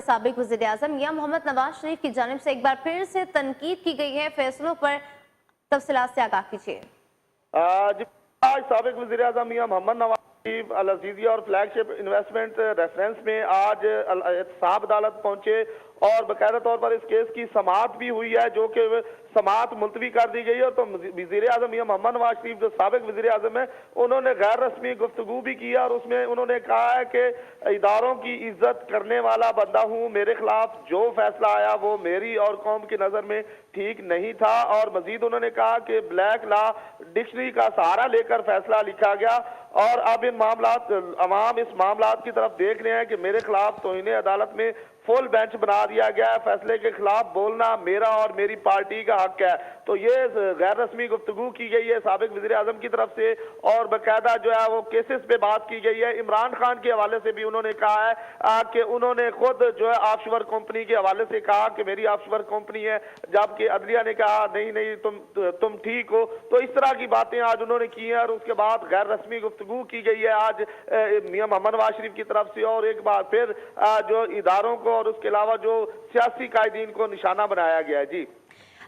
साबिक वज़ीर-ए-आज़म मियां मोहम्मद नवाज शरीफ की जानिब से एक बार फिर से तनकीद की गई है, फैसलों पर तफसीलात से आगाह कीजिए। आज साबिक वज़ीर-ए-आज़म मियां मोहम्मद नवाज शरीफ अल अज़ीज़िया और फ्लैगशिप इन्वेस्टमेंट रेफरेंस में आज एहतसाब अदालत पहुंचे और बाकायदा तौर पर इस केस की समाअत भी हुई है, जो कि समाअत मुलतवी कर दी गई है। तो वज़ीर-ए-आज़म मियां मोहम्मद नवाज शरीफ जो साबिक वज़ीर-ए-आज़म है, उन्होंने गैर रस्मी गुफ्तगू भी किया और उसमें उन्होंने कहा है कि इदारों की इज्जत करने वाला बंदा हूँ, मेरे खिलाफ जो फैसला आया वो मेरी और कौम की नज़र में ठीक नहीं था। और मजीद उन्होंने कहा कि ब्लैक लॉ डिक्शनरी का सहारा लेकर फैसला लिखा गया और अब इन मामलात अवाम इस मामलात की तरफ देख रहे हैं कि मेरे खिलाफ तौहीन अदालत में फुल बेंच बना दिया गया है। फैसले के खिलाफ बोलना मेरा और मेरी पार्टी का हक है। तो ये गैर रस्मी गुफ्तगू की गई है साबिक वज़ीर-ए-आज़म की तरफ से और बाकायदा जो है वो केसेस पे बात की गई है। इमरान खान के हवाले से भी उन्होंने कहा है कि उन्होंने खुद जो है ऑफशोर कंपनी के हवाले से कहा कि मेरी ऑफशोर कंपनी है, जबकि अदलिया ने कहा नहीं नहीं तुम ठीक हो। तो इस तरह की बातें आज उन्होंने की हैं और उसके बाद गैर रस्मी गुफ्तगू की गई है आज मियां मोहम्मद नवाज शरीफ की तरफ से और एक बार फिर जो इदारों को और उसके अलावा जो सियासी कायदीन को निशाना बनाया गया है। जी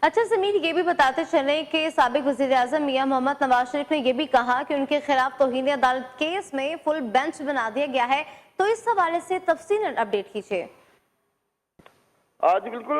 अच्छा ज़मीर, ये भी बताते चलें कि साबिक वज़ीर-ए-आज़म मियां मोहम्मद नवाज शरीफ ने यह भी कहा कि उनके खिलाफ तौहीन अदालत केस में फुल बेंच बना दिया गया है। तो इस हवाले से तफसीलन अपडेट कीजिए। जी बिल्कुल,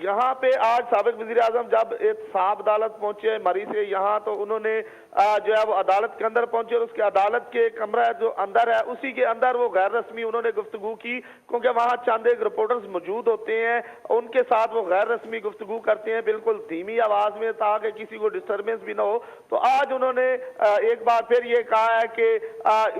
यहाँ पे आज साबिक वज़ीर-ए-आज़म जब एहतसाब अदालत पहुंचे मरी से यहाँ, तो उन्होंने जो है वो अदालत के अंदर पहुंचे और उसके अदालत के कमरा जो अंदर है उसी के अंदर वो गैर रस्मी उन्होंने गुफ्तगू की, क्योंकि वहाँ चंद एक रिपोर्टर्स मौजूद होते हैं, उनके साथ वो गैर रस्मी गुफ्तगू करते हैं बिल्कुल धीमी आवाज में ताकि किसी को डिस्टर्बेंस भी ना हो। तो आज उन्होंने एक बार फिर ये कहा है कि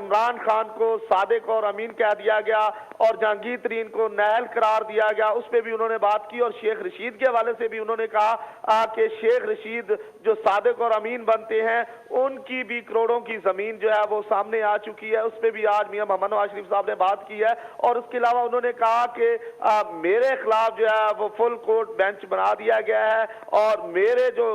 इमरान खान को सादिक और अमीन कह दिया गया और जहांगीर तरीन को नाअहल करार दिया गया, उस पर भी उन्होंने बात की। और शेख रशीद के हवाले से भी उन्होंने कहा कि शेख रशीद जो सादिक और अमीन बनते हैं उनकी भी करोड़ों की जमीन जो है वो सामने आ चुकी है, उस पर भी आज मियां मोहम्मद नवाज शरीफ साहब ने बात की है। और उसके अलावा उन्होंने कहा कि मेरे खिलाफ जो है वो फुल कोर्ट बेंच बना दिया गया है और मेरे जो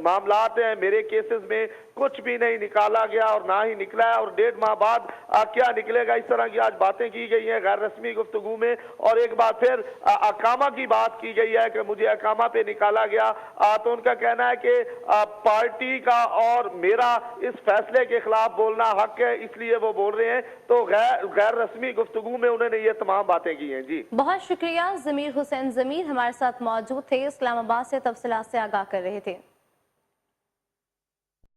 मामलात हैं मेरे केसेस में कुछ भी नहीं निकाला गया और ना ही निकला है और 1.5 माह बाद क्या निकलेगा, इस तरह की आज बातें की गई हैं गैर रस्मी गुफ्तगू में। और एक बार फिर अकामा की बात की गई है कि मुझे अकामा पे निकाला गया। तो उनका कहना है कि पार्टी का और मेरा इस फैसले के खिलाफ बोलना हक है, इसलिए वो बोल रहे हैं। तो गैर रस्मी गुफ्तगू में उन्होंने ये तमाम बातें की हैं। जी बहुत शुक्रिया। ज़मीर हुसैन ज़मीर हमारे साथ मौजूद थे, इस्लामाबाद से तफसीलात से आगाह कर रहे थे।